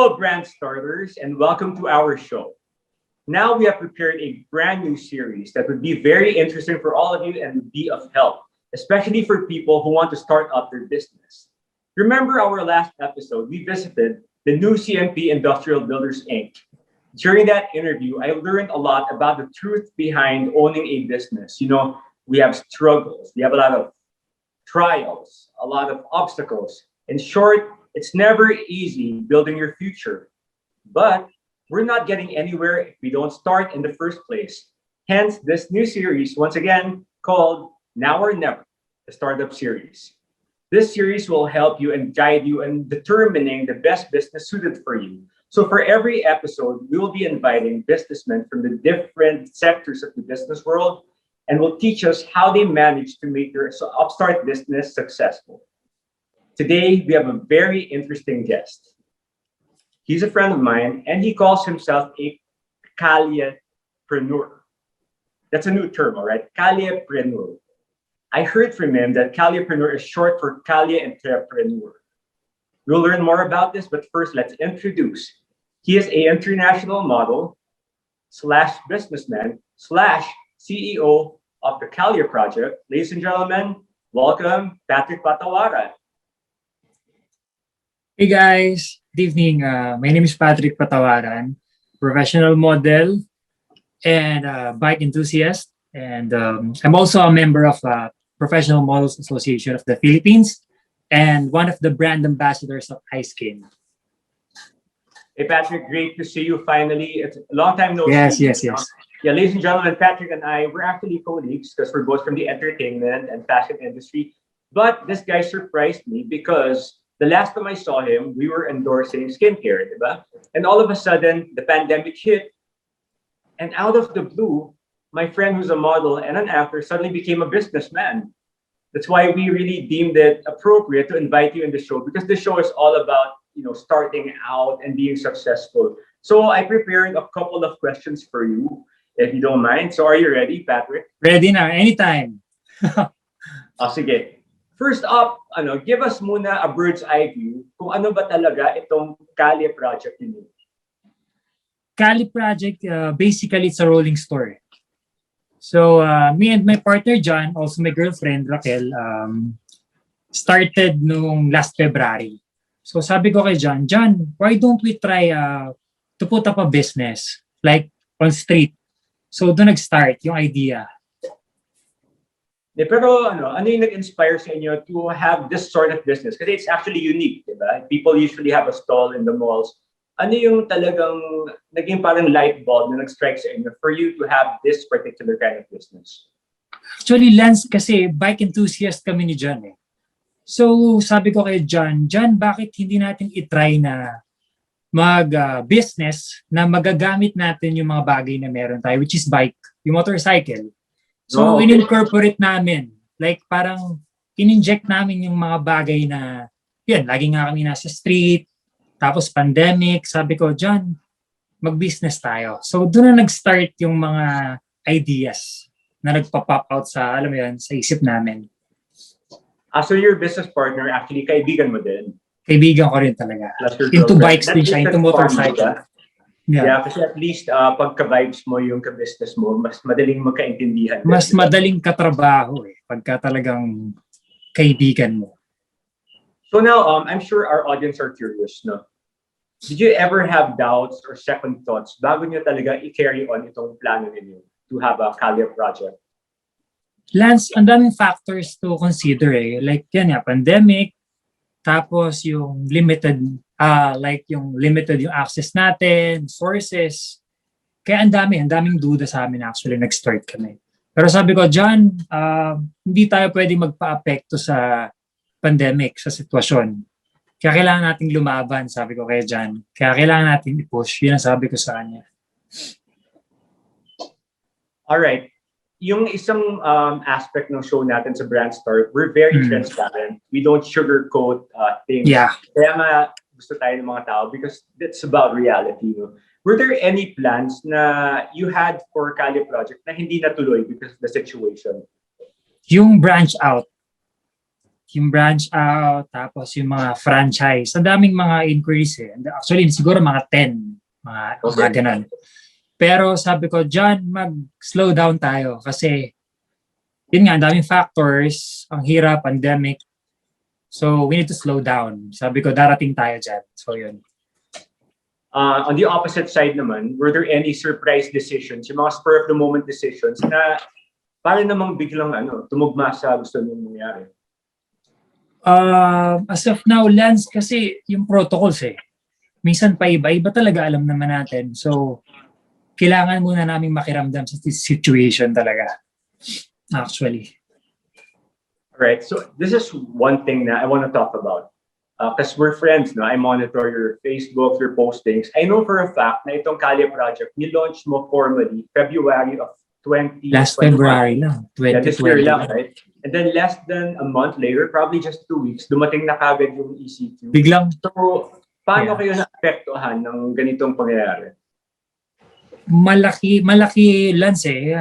Hello, brand starters, and welcome to our show. Now we have prepared a brand new series that would be very interesting for all of you and would be of help, especially for people who want to start up their business. Remember our last episode, we visited the new CMP Industrial Builders Inc. During that interview, I learned a lot about the truth behind owning a business. We have struggles, we have a lot of trials, a lot of obstacles. In short, it's never easy building your future, but we're not getting anywhere if we don't start in the first place. Hence, this new series, once again, called Now or Never, the Startup Series. This series will help you and guide you in determining the best business suited for you. So for every episode, we will be inviting businessmen from the different sectors of the business world and will teach us how they manage to make their upstart business successful. Today, we have a very interesting guest. He's a friend of mine, and he calls himself a Kalye-preneur. That's a new term, all right? Kalye-preneur. I heard from him that Kalye-preneur is short for Kalye-entrepreneur. We'll learn more about this, but first, let's introduce. He is an international model slash businessman slash CEO of the Kalye Project. Ladies and gentlemen, welcome Patrick Patawaran. Hey guys, good evening. My name is Patrick Patawaran, professional model and bike enthusiast. And I'm also a member of Professional Models Association of the Philippines and one of the brand ambassadors of Ice Skin. Hey Patrick, great to see you finally. It's a long time no see. Yes. Yeah, ladies and gentlemen, Patrick and I, we're actually colleagues because we're both from the entertainment and fashion industry. But this guy surprised me because the last time I saw him, we were endorsing skincare, diba? And all of a sudden, the pandemic hit. And out of the blue, my friend who's a model and an actor suddenly became a businessman. That's why we really deemed it appropriate to invite you in the show because the show is all about, starting out and being successful. So I prepared a couple of questions for you, if you don't mind. So are you ready, Patrick? Ready na, anytime. Sige. First up, give us muna a bird's eye view kung ano ba talaga itong Kalye Project niyo. Kalye Project, basically it's a rolling store. So me and my partner John, also my girlfriend Raquel, started nung last February. So sabi ko kay John, why don't we try to put up a business like on street? So doon nag-start yung idea. Pero ano yung nag-inspire sa inyo to have this sort of business? Kasi it's actually unique, diba? People usually have a stall in the malls. Ano yung talagang naging parang light bulb na nag-strike sa inyo for you to have this particular kind of business? Actually, Lance, kasi bike enthusiast kami ni John eh. So sabi ko kay John, bakit hindi natin itry na mag-business na magagamit natin yung mga bagay na meron tayo, which is bike, yung motorcycle. So, in-incorporate namin. Like, parang in-inject namin yung mga bagay na, yun, lagi nga kami nasa street, tapos pandemic, sabi ko, John, mag-business tayo. So, doon na nag-start yung mga ideas na nagpa-pop out sa, alam mo yun, sa isip namin. So, your business partner, actually, kaibigan mo din? Kaibigan ko rin talaga. Into bikes din siya, into motorcycle. Yeah, kasi at least pagka-vibes mo yung ka-business mo, mas madaling magkaintindihan. Mas madaling katrabaho pagka talagang kaibigan mo. So now, I'm sure our audience are curious, no? Did you ever have doubts or second thoughts bago nyo talaga i-carry on itong plano ninyo to have a Kalye Project? Lance, ang daming factors to consider Like yan pandemic, tapos yung limited yung access natin, sources. Kaya ang daming duda sa amin actually nag-start kami. Pero sabi ko, John, hindi tayo pwedeng magpa-apekto sa pandemic, sa sitwasyon. Kaya kailangan nating lumaban, sabi ko kay John. Kaya kailangan nating i-push. Yun ang sabi ko sa kanya. Alright. Yung isang aspect ng show natin sa Brandstart, we're very transparent. We don't sugarcoat things. Yeah. Kaya nga gusto tayo ng mga tao because it's about reality. No? Were there any plans na you had for Kalye Project na hindi natuloy because of the situation? Yung branch out. yung branch out, tapos yung mga franchise. Ang daming mga inquiries eh. Actually, siguro mga 10, mga ganun. Pero sabi ko, John, mag-slow down tayo kasi yun nga, ang daming factors, ang hirap, pandemic. So, we need to slow down. Sabi ko, darating tayo dyan. So, yun. On the opposite side naman, were there any surprise decisions, yung mga spur of the moment decisions na parang namang biglang tumugma sa gusto niyong mangyari? As of now, Lance, kasi yung protocols eh. Minsan pa iba talaga alam naman natin. So, kailangan muna namin makiramdam sa situation talaga. Actually. Alright, so this is one thing that I want to talk about. Because we're friends, no? I monitor your Facebook, your postings. I know for a fact na itong Kalye Project, ni-launch mo formally February of 2021. Last February lang. 2020. Yeah, this year lang, right? And then less than a month later, probably just 2 weeks, dumating na kagad yung ECQ. Biglang. So, paano kayo na-apektuhan ng ganitong pangyayari? Malaki, Lance eh.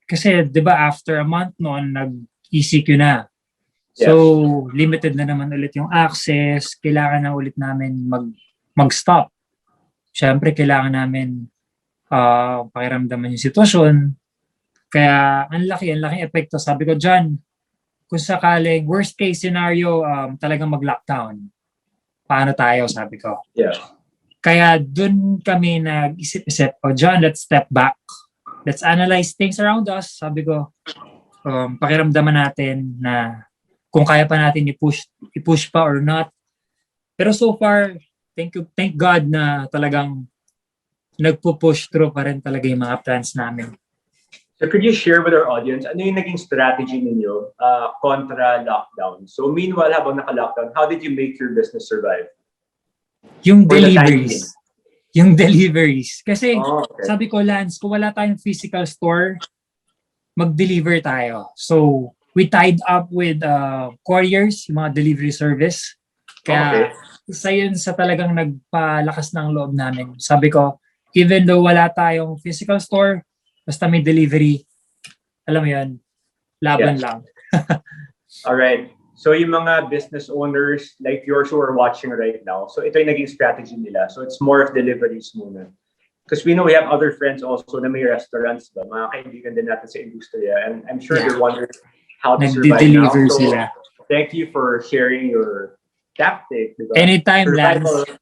Kasi, di ba, after a month noon, nag-ECQ na. So, limited na naman ulit yung access. Kailangan na ulit namin mag-stop. Siyempre, kailangan namin pakiramdaman yung sitwasyon. Kaya, ang laking epekto. Sabi ko, John, kung sakaling worst case scenario, talagang mag-lockdown. Paano tayo, sabi ko. Yeah. Kaya, dun kami nag-isip-isip, John, let's step back. Let's analyze things around us. Sabi ko, pakiramdaman natin na kung kaya pa natin i-push pa or not. Pero so far, thank God na talagang nagpo-push through pa rin talaga yung mga plans namin. So could you share with our audience, ano yung naging strategy ninyo kontra lockdown? So meanwhile, habang naka-lockdown, how did you make your business survive? Yung deliveries. Yung deliveries. Kasi sabi ko, Lance, kung wala tayong physical store, mag-deliver tayo. So, we tied up with couriers, yung mga delivery service. Kaya isa yun sa talagang nagpalakas ng loob namin. Sabi ko, even though wala tayong physical store, basta may delivery, alam mo yun, laban lang. Alright. So yung mga business owners like yours who are watching right now, so ito yung naging strategy nila. So it's more of deliveries muna. Because we know we have other friends also na may restaurants, ba? Mga kaibigan din natin sa industriya. And I'm sure they're wondering how to survive now. So, thank you for sharing your tactic. Diba? Anytime,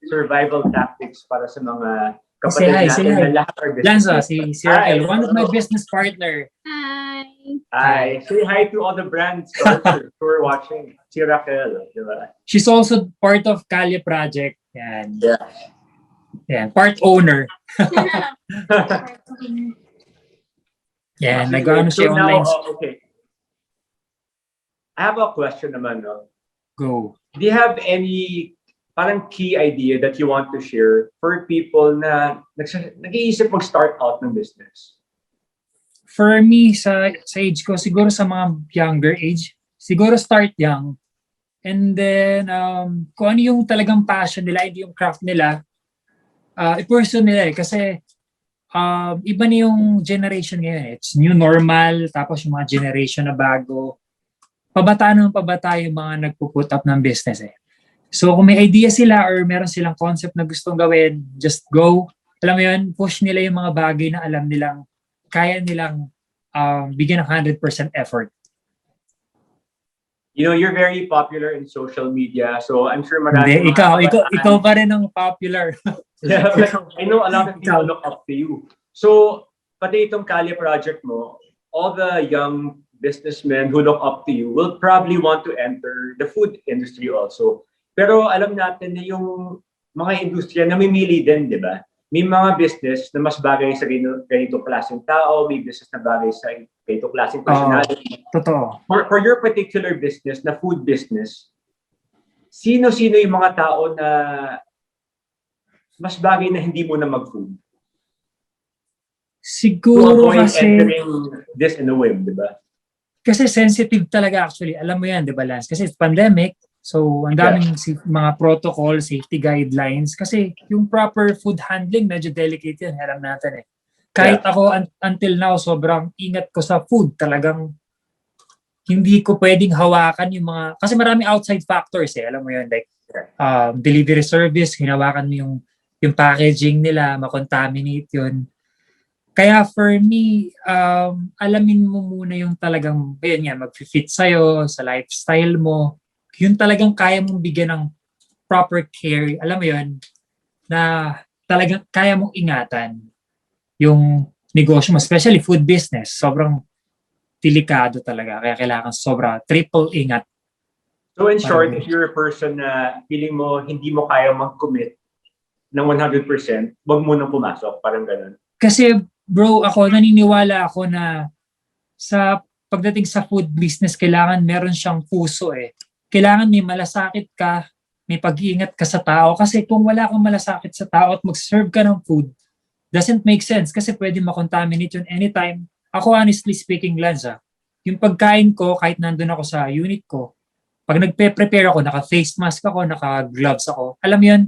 survival tactics para sa mga kapatid natin na lahat are business. Lance, si Raquel, one of my business partner. Hi. Say hi to all the Brandstart who are watching. Si Raquel. Diba? She's also part of Kalye Project. Yan. Yeah. Part owner. Nag-ano siya online. Okay. I have a question naman, no? Go. Do you have any parang key idea that you want to share for people na nag-iisip mag-start out ng business? For me, sa age ko, siguro sa mga younger age, siguro start young. And then, kung ano yung talagang passion nila, hindi yung craft nila, i-pursue nila eh. Kasi, iba na yung generation ngayon. It's new normal, tapos yung mga generation na bago. Pabata yung mga nagpo-put up ng business eh. So kung may idea sila or meron silang concept na gustong gawin, just go. Alam mo yun, push nila yung mga bagay na alam nilang, kaya nilang bigyan ng 100% effort. You know, you're very popular in social media, so I'm sure marami. Hindi, ikaw pa rin ang popular. Yeah, I know a lot of people look up to you. So, pati itong Kalye Project mo, all the young businessmen who look up to you will probably want to enter the food industry also. Pero alam natin na yung mga industriya namimili din, di ba? May mga business na mas bagay sa ganito klaseng tao, may business na bagay sa ganito klaseng personality. Totoo. For your particular business, na food business, sino-sino yung mga tao na mas bagay na hindi mo na mag-food? Siguro kasi entering this in a whim, di ba? Kasi sensitive talaga actually. Alam mo yan, di ba, Lance? Kasi it's pandemic. So, ang daming mga protocol, safety guidelines. Kasi yung proper food handling, medyo delicate yan. Alam natin eh. Kahit ako, until now, sobrang ingat ko sa food. Talagang hindi ko pwedeng hawakan yung mga, kasi maraming outside factors eh, alam mo yun, like delivery service, hinawakan mo yung packaging nila, makontaminate yun. Kaya for me, alamin mo muna yung talagang, ayun nga, mag-fit sa'yo, sa lifestyle mo, yung talagang kaya mong bigyan ng proper care, alam mo yun, na talagang kaya mong ingatan yung negosyo mo, especially food business, sobrang delikado talaga. Kaya kailangan sobra, triple ingat. So in Parang short, if you're a person na feeling mo hindi mo kaya mag-commit ng 100%, wag mo nang pumasok. Parang ganun. kasi bro, ako naniniwala ako na sa pagdating sa food business, kailangan meron siyang puso eh. Kailangan may malasakit ka, may pag-iingat ka sa tao. Kasi kung wala kang malasakit sa tao at mag-serve ka ng food, doesn't make sense kasi pwede makontaminate yun anytime. Ako honestly speaking, Lance, yung pagkain ko, kahit nandun ako sa unit ko, pag nagpe-prepare ako, naka-face mask ako, naka-gloves ako, alam mo yun,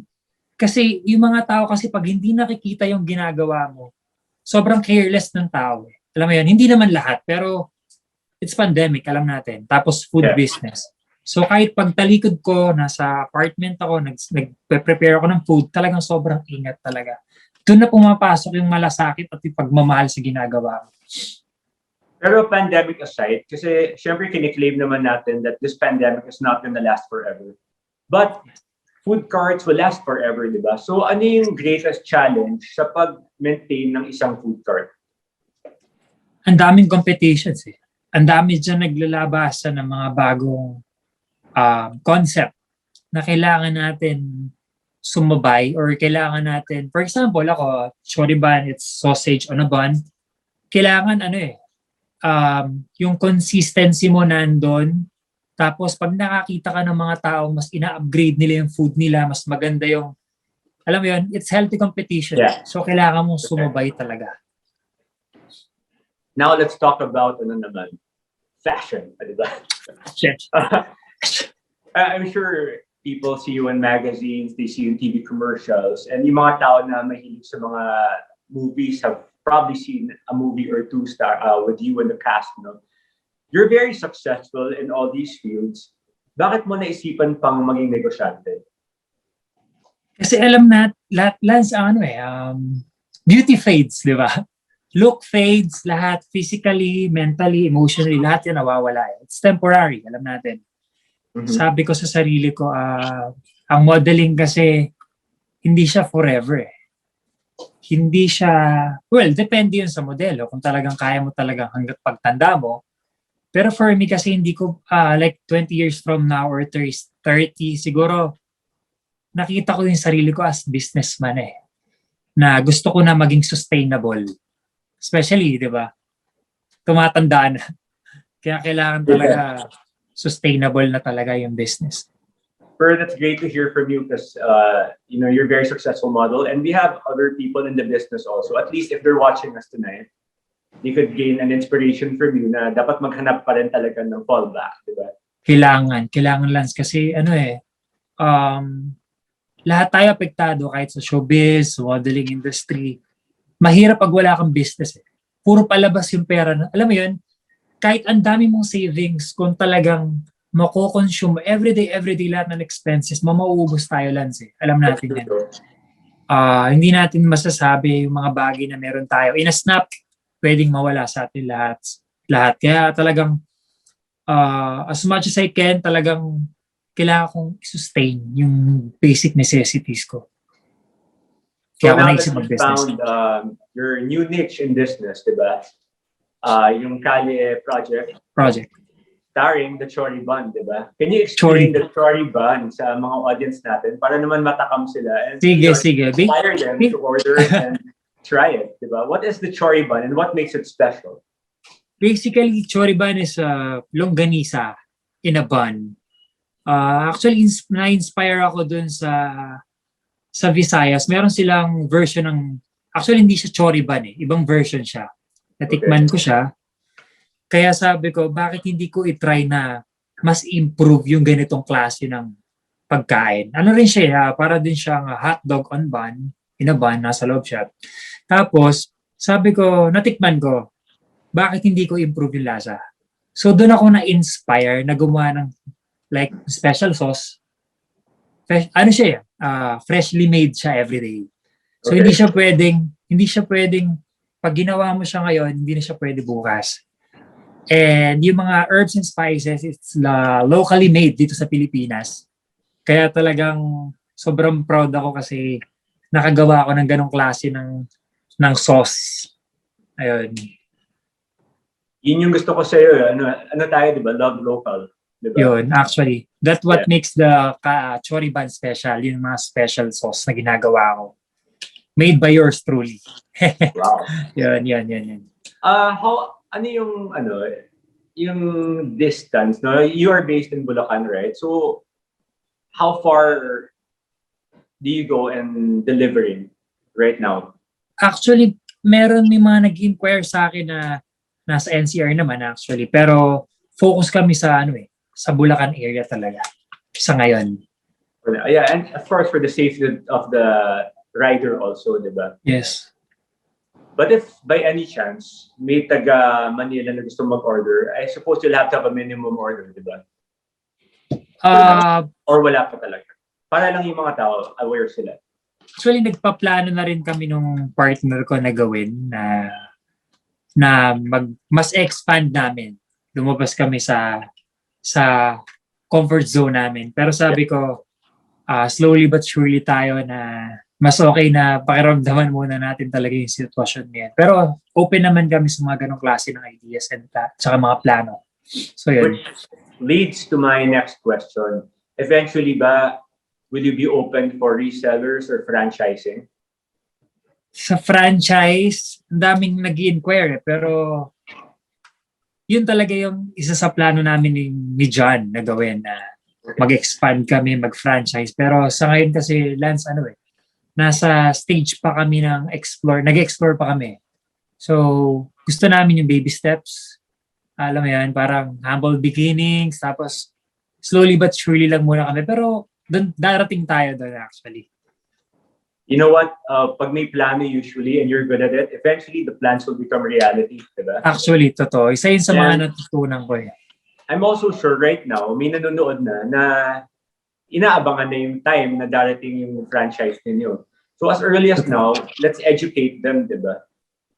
kasi yung mga tao kasi pag hindi nakikita yung ginagawa mo, sobrang careless ng tao. Alam mo yun, hindi naman lahat, pero it's pandemic, alam natin. Tapos food Yeah. business. So kahit pagtalikod ko, nasa apartment ako, nagpe-prepare ako ng food, talagang sobrang ingat talaga. Doon na pumapasok yung malasakit at yung pagmamahal sa ginagawa mo. Pero pandemic aside, kasi syempre kiniklaim naman natin that this pandemic is not gonna last forever. But food carts will last forever, di ba? So ano yung greatest challenge sa pag-maintain ng isang food cart? Ang daming competitions eh. Ang dami dyan naglalabasan ng mga bagong concept na kailangan natin sumabay or kailangan natin, for example, ako, Choribun, it's sausage on a bun. Kailangan yung consistency mo nandun. Tapos pag nakakita ka ng mga tao, mas ina-upgrade nila yung food nila, mas maganda yung, alam mo yun, it's healthy competition. Yeah. So kailangan mong sumabay talaga. Now let's talk about ano naman, fashion, di ba? I'm sure people see you in magazines, they see you in TV commercials, and yung mga tao na mahilig sa mga movies have probably seen a movie or two with you and the cast. No? You're very successful in all these fields. Bakit mo naisipan pang maging negosyante? Kasi alam na, Lance, beauty fades, di ba? Look fades, lahat, physically, mentally, emotionally, lahat yan nawawala. It's temporary, alam natin. Mm-hmm. Sabi ko sa sarili ko, ang modeling kasi, hindi siya forever eh. Hindi siya, well, depende yun sa modelo. Kung talagang kaya mo talagang hanggat pagtanda mo. Pero for me kasi hindi ko, like 20 years from now or 30, siguro, nakita ko yung sarili ko as businessman eh. Na gusto ko na maging sustainable. Especially, di ba? Tumatanda na. Kaya kailangan talaga sustainable na talaga yung business. But that's great to hear from you because you're a very successful model, and we have other people in the business also. At least if they're watching us tonight, they could gain an inspiration from you na dapat maghanap pa rin talaga ng fallback, di ba? Kailangan Lance kasi lahat tayo apektado kahit sa showbiz, modeling industry. Mahirap pag wala kang business eh. Puro palabas yung pera na, alam mo yun, kahit ang dami mong savings, kung talagang mako-consume everyday lahat ng expenses, mauubos tayo, Lance eh. Alam natin yan. Hindi natin masasabi yung mga bagay na meron tayo. In a snap, pwedeng mawala sa atin lahat. Kaya talagang, as much as I can, talagang kailangan kong sustain yung basic necessities ko. So now that you found your new niche in business, di ba? Yung Kalye Project. Starring the Choribun, di ba? Can you explain the Choribun sa mga audience natin para naman matakam sila and sige. inspire them to order and try it, di ba? What is the Choribun and what makes it special? Basically, Choribun is longganisa in a bun. Actually, na-inspire ako dun sa Visayas. Meron silang version ng, actually hindi siya Choribun eh, ibang version siya. Natikman ko siya. Kaya sabi ko, bakit hindi ko i-try na mas improve yung ganitong klase ng pagkain. Ano rin siya, para din siyang hotdog on bun, in a bun, nasa loob siya. Tapos, sabi ko, natikman ko, bakit hindi ko improve yung lasa? So doon ako na-inspire na gumawa ng like special sauce. Ano siya, freshly made siya everyday. So Okay. hindi siya pwedeng pag ginawa mo siya ngayon, hindi na siya pwede bukas. And yung mga herbs and spices, it's locally made dito sa Pilipinas. Kaya talagang sobrang proud ako kasi nakagawa ako ng ganong klase ng sauce. Ayun. Yun yung gusto ko sa'yo. Ano tayo, di ba? Love local. Di ba? Yun, actually. That's what makes the Choribun special. Yung mga special sauce na ginagawa ko. Made by yours truly. Wow. Yun. Yung distance, no? You are based in Bulacan, right? So, how far do you go in delivering right now? Actually, may mga nag-inquire sa akin na nasa NCR naman actually. Pero focus kami sa sa Bulacan area talaga. Sa ngayon. Yeah, and of course for the safety of the rider also, di ba? Yes. But if by any chance may taga Manila na gusto mag-order, I suppose you'll have to have a minimum order, di ba? Or wala pa talaga? Para lang yung mga tao aware sila. Actually, nagpaplano na rin kami nung partner ko na gawin na mas expand namin. Lumabas kami sa comfort zone namin. Pero sabi ko, slowly but surely tayo na mas okay na pakiramdaman muna natin talaga yung sitwasyon niyan. Pero open naman kami sa mga ganong klase ng ideas and saka mga plano. So yun. Which leads to my next question. Eventually ba, will you be open for resellers or franchising? Sa franchise, ang daming nag-i-inquire pero yun talaga yung isa sa plano namin ni John na gawin na mag-expand kami, mag-franchise. Pero sa ngayon kasi, Lance, nasa stage pa kami nag-explore pa kami. So, gusto namin yung baby steps. Alam mo yan, parang humble beginnings, tapos slowly but surely lang muna kami. Pero darating tayo doon actually. You know what? Pag may plano usually and you're good at it, eventually the plans will become reality, diba? Actually, totoo. Isa yun sa mga natutunan ko eh. I'm also sure right now, may nanonood na inaabangan na yung time na darating yung franchise ninyo. So as early as now, let's educate them, diba?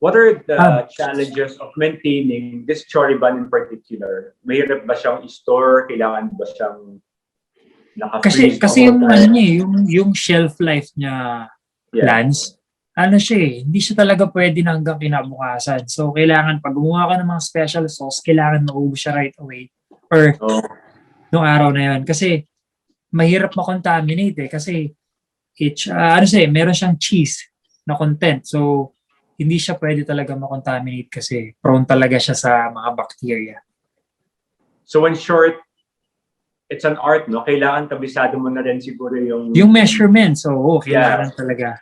What are the challenges of maintaining this Choribun in particular? Mahirap ba siyang i-store? Kailangan ba siyang naka-freeze? Kasi yung shelf life niya, Lance, hindi siya talaga pwede na hanggang kinabukasan. So, kailangan pag gumawa ka ng mga special sauce, kailangan maubos siya right away. Or, nung araw na yun. Kasi, mahirap makontaminate eh. Kasi, meron siyang cheese na content. So, hindi siya pwede talaga makontaminate kasi prone talaga siya sa mga bacteria. So, in short, it's an art, no? Kailangan kabisado mo na rin siguro yung measurement. So, kailangan talaga.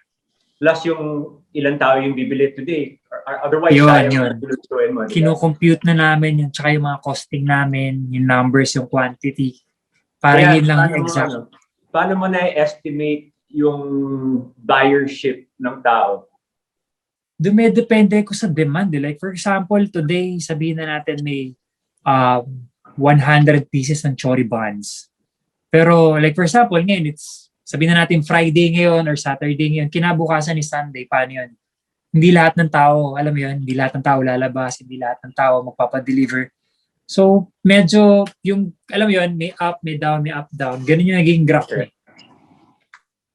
Plus yung ilang tao yung bibili today. Otherwise, yun. Kino-compute na namin yun. Tsaka yung mga costing namin, yung numbers, yung quantity. Para yun lang exact. Paano mo na-estimate yung buyership ng tao? Dumedepende ko sa demand. Like for example, today, sabihin na natin may 100 pieces ng Choribuns. Pero like for example, ngayon sabihin na natin Friday ngayon or Saturday ngayon, kinabukasan ni Sunday, paano yun? Hindi lahat ng tao, alam mo yun, hindi lahat ng tao lalabas, hindi lahat ng tao magpapadeliver. So medyo yung, alam mo yun, may up, may down, may up, down. Ganun yung naging graph eh.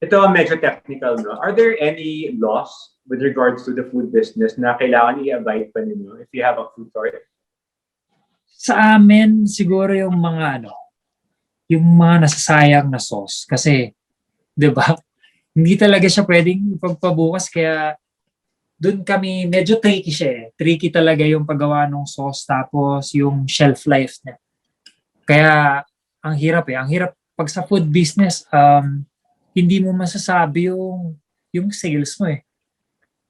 Ito medyo technical, no? Are there any laws with regards to the food business na kailangan i-abide pa ninyo if you have a food store? Sa amin, siguro yung mga yung mga nasasayang na sauce. Kasi, di ba, hindi talaga siya pwedeng ipagpabukas. Kaya, doon kami, medyo tricky siya eh. Tricky talaga yung paggawa ng sauce tapos yung shelf life niya. Kaya, ang hirap eh. Ang hirap pag sa food business, hindi mo masasabi yung sales mo eh.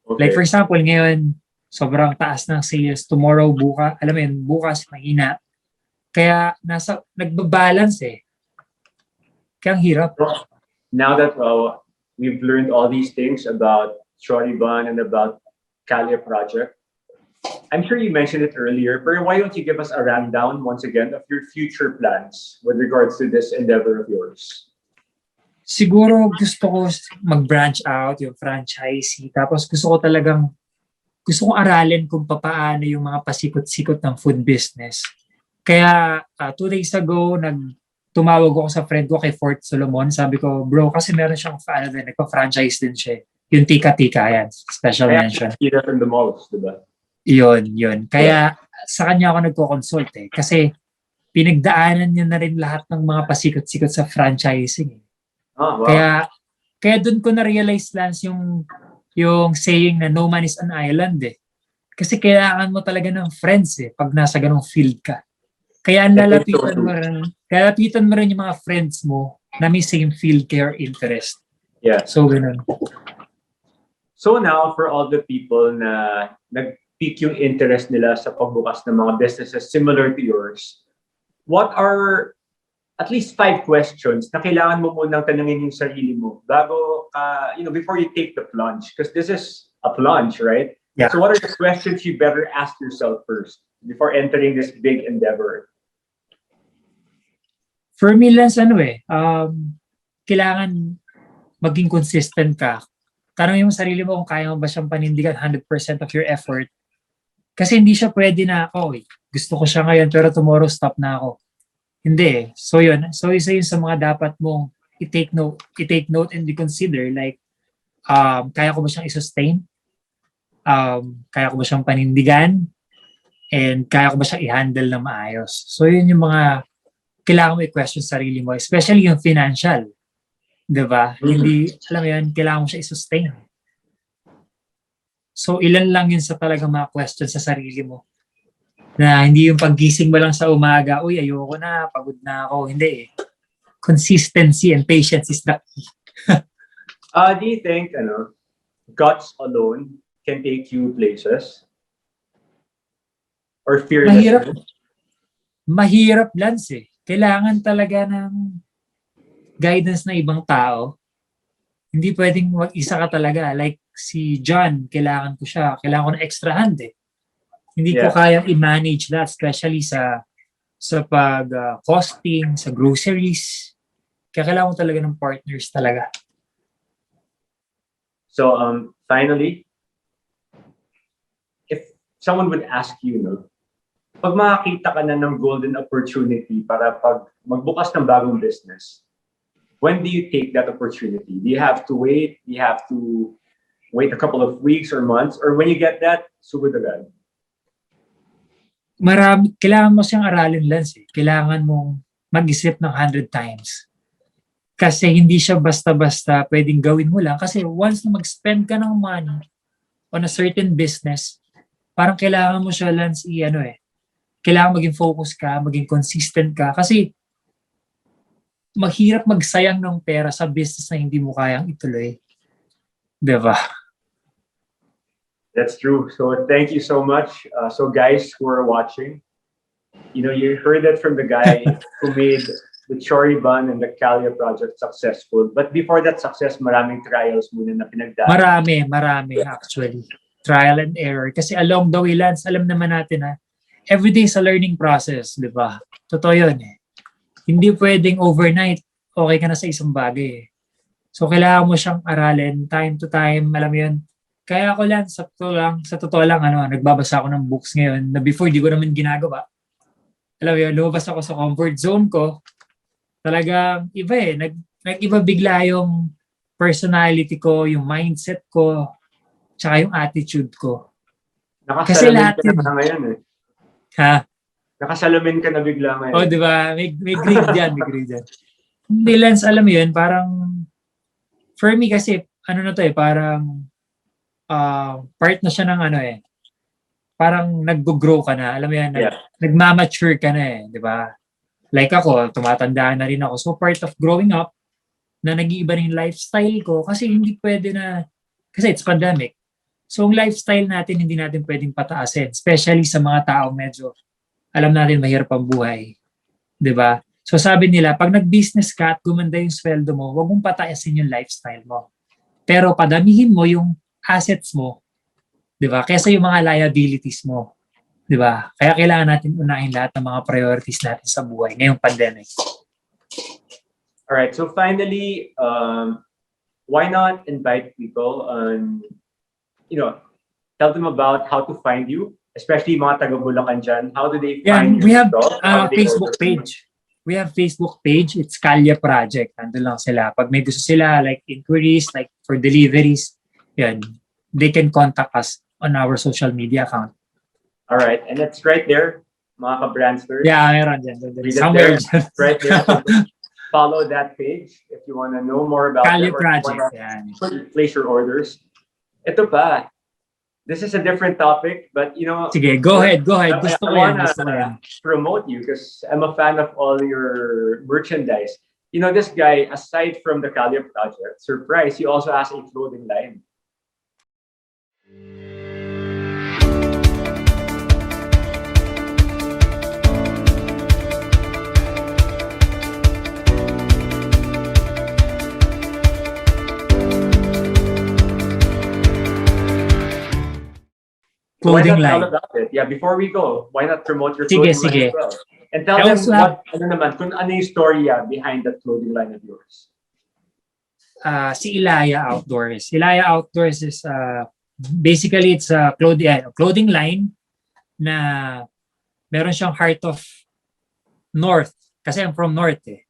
Okay. Like for example, ngayon, sobrang taas ng sales. Tomorrow, bukas, alam mo yun, bukas, mahina. Kaya nagbabalance eh. Kaya ang hirap. Now that we've learned all these things about Choribun and about Kalye Project, I'm sure you mentioned it earlier, but why don't you give us a rundown once again of your future plans with regards to this endeavor of yours? Siguro gusto ko mag-branch out yung franchisee. Tapos gusto kong aralin kung paano yung mga pasikot-sikot ng food business. Kaya 2 days ago, tumawag ako sa friend ko kay Fort Solomon. Sabi ko, bro, kasi meron siyang nagpa-franchise din siya. Yung tika-tika yan, special mention. Kaya from the malls, diba? Yun. Kaya sa kanya ako nagko-consult eh. Kasi pinagdaanan niya na rin lahat ng mga pasikot-sikot sa franchising. Oh, wow. Kaya doon ko na-realize, Lance, yung saying na no man is an island eh. Kasi kailangan mo talaga ng friends eh pag nasa ganong field ka. Kaya lalapitan mo rin yung mga friends mo na may same field care interest. Yeah. So, ganun. So now, for all the people na nag-pique yung interest nila sa pagbukas ng mga businesses similar to yours, what are at least 5 questions na kailangan mo munang tanungin yung sarili mo bago ka, before you take the plunge? Because this is a plunge, right? Yeah. So what are the questions you better ask yourself first before entering this big endeavor? For me, Lance, kailangan maging consistent ka. Tanongin mo sarili mo kung kaya mo ba siyang panindigan 100% of your effort. Kasi hindi siya pwede na, gusto ko siya ngayon pero tomorrow stop na ako. Hindi eh. So yun. So isa yun sa mga dapat mong i-take note and consider, like, kaya ko ba siyang i-sustain? Kaya ko ba siyang panindigan? And kaya ko ba siyang i-handle na maayos? So yun yung mga kailangan mo i-question sa sarili mo, especially yung financial. Diba? Hindi, alam mo yun, kailangan mo siya i-sustain. So ilan lang yun sa talagang mga questions sa sarili mo. Na hindi yung paggising mo lang sa umaga, uy, ayoko na, pagod na ako. Hindi eh. Consistency and patience is the key. Do you think, guts alone can take you places? Or fearlessness? Mahirap, Lance eh. Kailangan talaga ng guidance ng ibang tao. Hindi pwedeng mag-isa ka talaga. Like si John, kailangan ko ng extra hand eh. Hindi ko kayang i-manage that, especially sa pag-costing, sa groceries. Kaya kailangan ko talaga ng partners talaga. So, finally, if someone would ask you, pag makakita ka na ng golden opportunity para pag magbukas ng bagong business, when do you take that opportunity? Do you have to wait? Do you have to wait a couple of weeks or months? Or when you get that, sugod agad? Kailangan mo siyang aralin, Lance eh. Kailangan mong mag-isip ng 100 times. Kasi hindi siya basta-basta pwedeng gawin mo lang. Kasi once na mag-spend ka ng money on a certain business, parang kailangan mo siya, Lance, kailangan maging focus ka, maging consistent ka. Kasi mahirap magsayang ng pera sa business na hindi mo kayang ituloy. Diba? That's true. So thank you so much. So guys who are watching, you heard that from the guy who made the Choribun and the Kalye Project successful. But before that success, maraming trials muna na pinagdaan. Marami actually. Trial and error. Kasi along the way, Lance, alam naman natin everyday is a learning process, di ba? Totoo yun eh. Hindi pwedeng overnight, okay ka na sa isang bagay eh. So kailangan mo siyang aralin time to time, alam mo yun. Kaya ako lang, sa totoo lang, nagbabasa ako ng books ngayon na before di ko naman ginagawa. Alam mo yun, lumabas ako sa comfort zone ko. Talagang iba eh. Nag-iba bigla yung personality ko, yung mindset ko, tsaka yung attitude ko. Kasi lahat ka na ngayon eh. Ha? Nakasalamin ka na bigla ngayon. Oh, di ba? May grade yan, Hindi, Lance, alam mo yun, parang for me kasi, parang part na siya ng parang nag-grow ka na, alam mo yan, nagmamature ka na di ba? Like ako, tumatanda na rin ako. So part of growing up, na nag-iiba rin yung lifestyle ko kasi hindi pwede na, kasi it's pandemic. So ang lifestyle natin, hindi natin pwedeng pataasin, especially sa mga taong medyo, alam natin mahirap ang buhay. Di ba? So sabi nila, pag nag-business ka at gumanda yung sweldo mo, huwag mong pataasin yung lifestyle mo. Pero padamihin mo yung assets mo, 'Di ba? Kaysa yung mga liabilities mo. 'Di ba? Kaya kailangan natin unahin lahat ng mga priorities natin sa buhay ngayong pandemic. All right. So finally, why not invite people and, tell them about how to find you, especially mga taga Bulacan dyan. How do they Yeah, find we your have stuff? How do they Facebook order from you? page. We have Facebook page. It's Kalye Project. Nandun lang sila. Pag may gusto sila, like inquiries, like for deliveries, yan, they can contact us on our social media account. All right. And it's right there, mga ka-brandsters. Yeah, meron dyan. Read it Somewhere there. Right there. So follow that page if you want to know more about Kalye them or Project. wanna Yan. place your orders. Ito pa. This is a different topic, but Sige, go ahead. Gusto I ko yan. wanna promote you because I'm a fan of all your merchandise. This guy, aside from the Kalye Project, surprise, he also has a clothing line. Clothing Why not line. tell about it? Yeah, before we go, why not promote your Sige, clothing line sige. as well? And tell I them also have- kung ano yung story behind that clothing line of yours. Si Ilaya Outdoors. Ilaya Outdoors is basically it's a clothing line na meron siyang heart of North. Kasi I'm from North eh.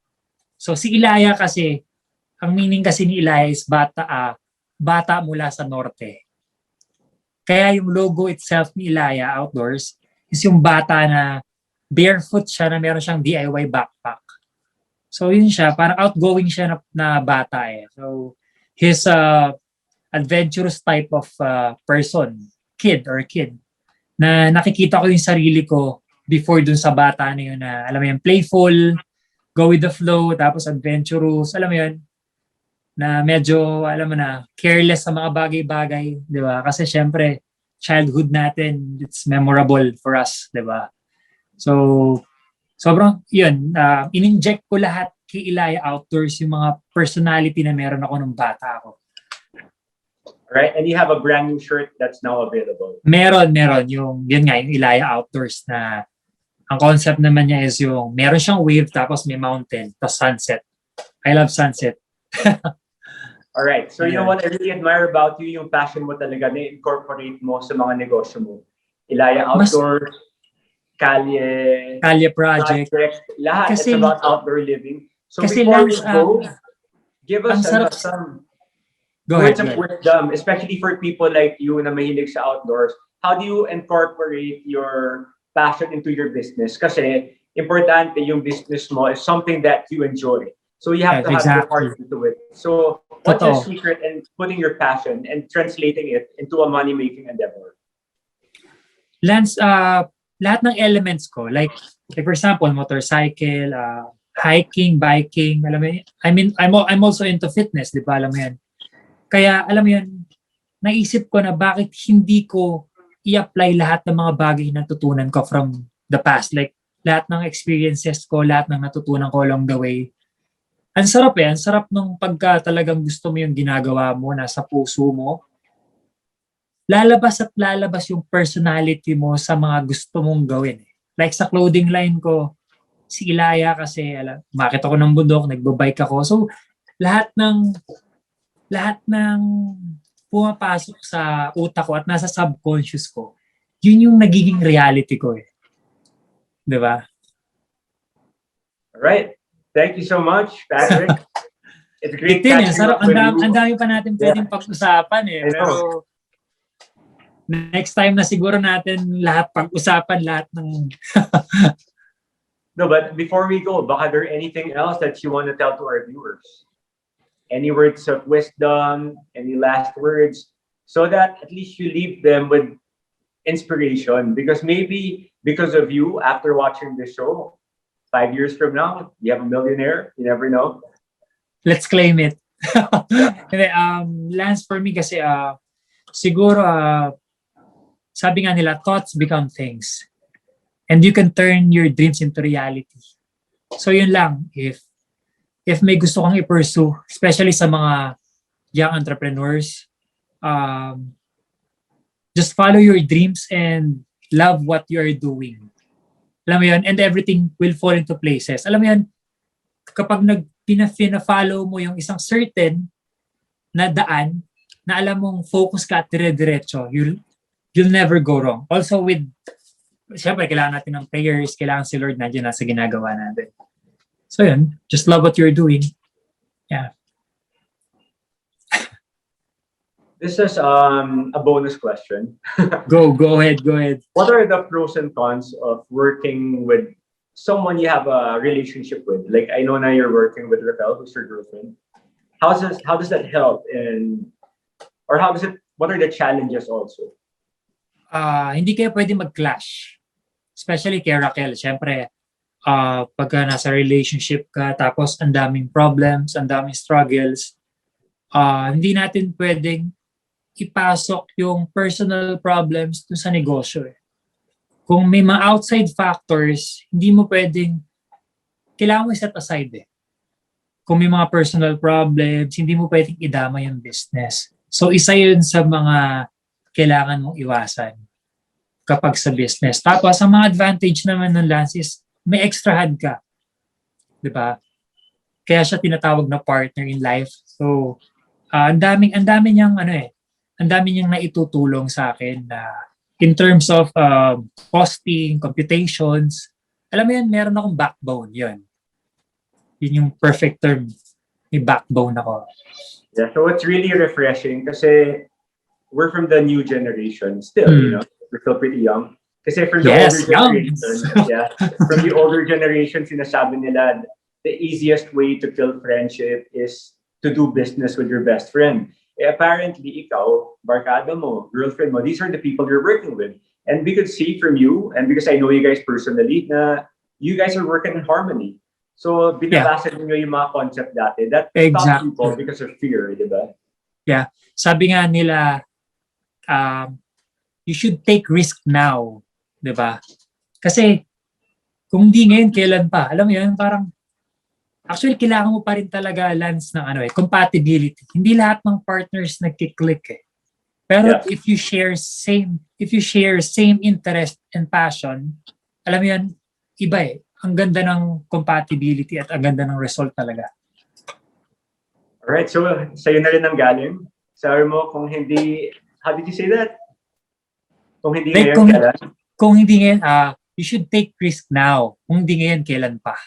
So si Ilaya kasi, ang meaning kasi ni Ilaya is bata mula sa Norte. Kaya yung logo itself ni Ilaya Outdoors is yung bata na barefoot siya na meron siyang DIY backpack. So yun siya, parang outgoing siya na bata eh. So he's adventurous type of person, kid, na nakikita ko yung sarili ko before dun sa bata na yun na, alam mo yun, playful, go with the flow, tapos adventurous, alam mo yun, na medyo, alam mo na, careless sa mga bagay-bagay, di ba? Kasi syempre, childhood natin, it's memorable for us, di ba? So, sobrang, yun, in-inject ko lahat kay Ilaya Outdoors yung mga personality na meron ako nung bata ako. Right? And you have a brand new shirt that's now available. Meron, yun nga, yung Ilaya Outdoors na, ang concept naman niya is yung, meron siyang wave, tapos may mountain, tapos sunset. I love sunset. All right. So you know what I really admire about you, yung passion mo talaga na incorporate mo sa mga negosyo mo. Ilaya Outdoors, Kalye Project. Lahat. Kasi, it's about outdoor living. So kasi before we Lance, go, give us some words of wisdom, especially for people like you na mahilig sa outdoors. How do you incorporate your passion into your business? Kasi importante yung business mo is something that you enjoy. So you have to have your heart into it. So what's your secret in putting your passion and translating it into a money-making endeavor? Lance, lahat ng elements ko, like for example, motorcycle, hiking, biking, alam mo yun, I'm also into fitness, di ba? Alam mo yan. Kaya, alam mo yun, naisip ko na bakit hindi ko i-apply lahat ng mga bagay na natutunan ko from the past. Like, lahat ng experiences ko, lahat ng natutunan ko along the way. Ang sarap ang sarap nung pagka talagang gusto mo yung ginagawa mo, nasa puso mo. Lalabas yung personality mo sa mga gusto mong gawin. Like sa clothing line ko, si Ilaya kasi, makita ko ng bundok, nagbabike ako. So, lahat ng pumapasok sa utak ko at nasa subconscious ko, yun yung nagiging reality ko eh. Diba? All right. Thank you so much, Patrick. It's great catching up with you. Ang dami pa natin pwedeng pag-usapan eh. Pero next time na siguro natin pag-usapan lahat ng... No, but before we go, baka there anything else that you want to tell to our viewers? Any words of wisdom, any last words, so that at least you leave them with inspiration. Because maybe because of you, after watching this show, 5 years from now, you have a millionaire. You never know. Let's claim it. Lance, for me kasi, siguro, sabi nga nila, thoughts become things. And you can turn your dreams into reality. So yun lang, if may gusto kang i-pursue, especially sa mga young entrepreneurs, just follow your dreams and love what you're doing. Alam mo yun? And everything will fall into places. Alam mo yun, kapag pina-follow mo yung isang certain na daan, na alam mong focus ka at dire-diretso, you'll never go wrong. Also with, syempre, kailangan natin ng prayers, kailangan si Lord nandiyan na sa ginagawa natin. So yun, just love what you're doing. Yeah. This is a bonus question. Go ahead. What are the pros and cons of working with someone you have a relationship with? Like, I know now you're working with Raquel, who's your girlfriend. How does that help what are the challenges also? Hindi kayo pwede mag-clash. Especially kay Raquel. Siyempre, pagka nasa relationship ka, tapos ang daming problems, ang daming struggles, hindi natin pwedeng ipasok yung personal problems dun sa negosyo. Kung may mga outside factors, hindi mo pwedeng, kailangan mo set aside Kung may mga personal problems, hindi mo pwedeng idama yung business. So isa yun sa mga kailangan mong iwasan kapag sa business. Tapos ang mga advantage naman ng Lance is may extra hand ka. Diba? Kaya siya tinatawag na partner in life. So ang dami niyang ang dami niyang naitutulong sa akin na in terms of costing, computations. Alam mo yan, meron akong backbone. Yun yung perfect term. May backbone ako. Yeah, so it's really refreshing kasi we're from the new generation still, you know, we're still pretty young. Kasi from the older generation, from the older generation, sinasabi nila the easiest way to kill friendship is to do business with your best friend. Apparently, ikaw, barkada mo, girlfriend mo, these are the people you're working with. And we could see from you, and because I know you guys personally, na you guys are working in harmony. So, binabasa niyo yung mga concept dati. That stops people because of fear, di ba? Yeah. Sabi nga nila, you should take risk now. Di ba? Kasi, kung di ngayon, kailan pa? Alam mo yun, parang, actually, kailangan mo pa rin talaga, Lance, ng compatibility. Hindi lahat ng partners nagkiklik Pero if you share same interest and passion, alam mo yan, iba Ang ganda ng compatibility at ang ganda ng result talaga. Alright, so sa'yo na rin ang galing. Sabi mo, kung hindi, how did you say that? Kung hindi ngayon, kailan? Kung hindi ngayon, you should take risk now. Kung hindi ngayon, kailan pa?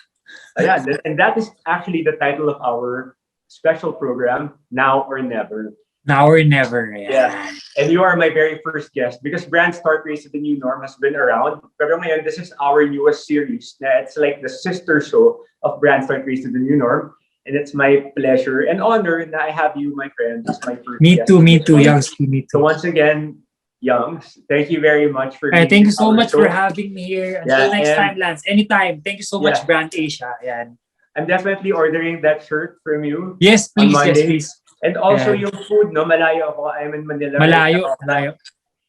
Ayan, and that is actually the title of our special program, Now or Never. Now or Never. Yeah. And you are my very first guest because Brandstart Race to the New Norm has been around. Pero ngayon, this is our newest series. It's like the sister show of Brandstart Race to the New Norm. And it's my pleasure and honor that I have you, my friend, as my first Me guest. too, Youngs. Me too. So once again, Youngs, thank you very much for being thank you so much show. for having me here. Until next time, Lance. Anytime. Thank you so much, Brandsasia. Ayan. I'm definitely ordering that shirt from you. Yes, please. Yes, please. And also yung food, no? Malayo ako. I'm in Manila. Malayo.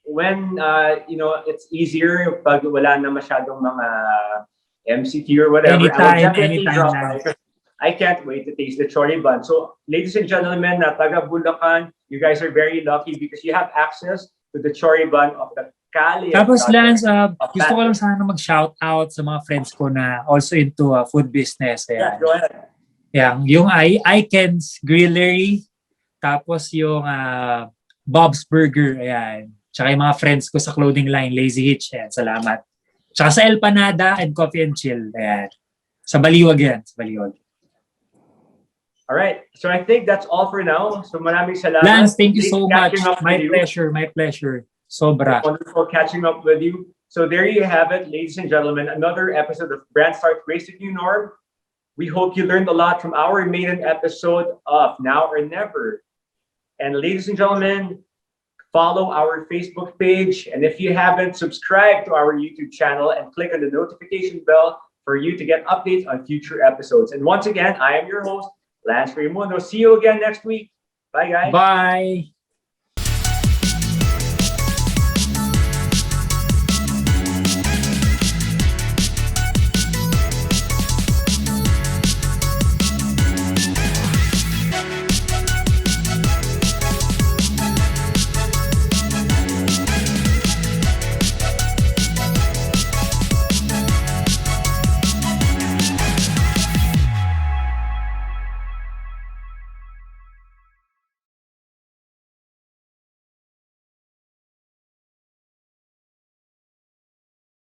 When, it's easier pag wala na masyadong mga MCQ or whatever. Anytime. I can't wait to taste the Choribun. So, ladies and gentlemen, taga Bulacan, you guys are very lucky because you have access to the Choribun of the Kalye. Tapos Lance, gusto ko lang sana mag-shout out sa mga friends ko na also into food business. Yeah, go ahead. Yung Iken's Grillery, tapos yung Bob's Burger, ayan. Tsaka yung mga friends ko sa clothing line, Lazy Hitch, ayan, salamat. Tsaka sa El Panada and Coffee and Chill, ayan. Sa Baliwag yan, sa Baliwag. Alright, so I think that's all for now. So maraming salamat. Lance, thank you so much. My pleasure. Sobra. Wonderful catching up with you. So there you have it, ladies and gentlemen, another episode of Brandstart Race to New Norm. We hope you learned a lot from our maiden episode of Now or Never. And ladies and gentlemen, follow our Facebook page. And if you haven't, subscribe to our YouTube channel and click on the notification bell for you to get updates on future episodes. And once again, I am your host, Lance Raymundo. See you again next week. Bye, guys. Bye.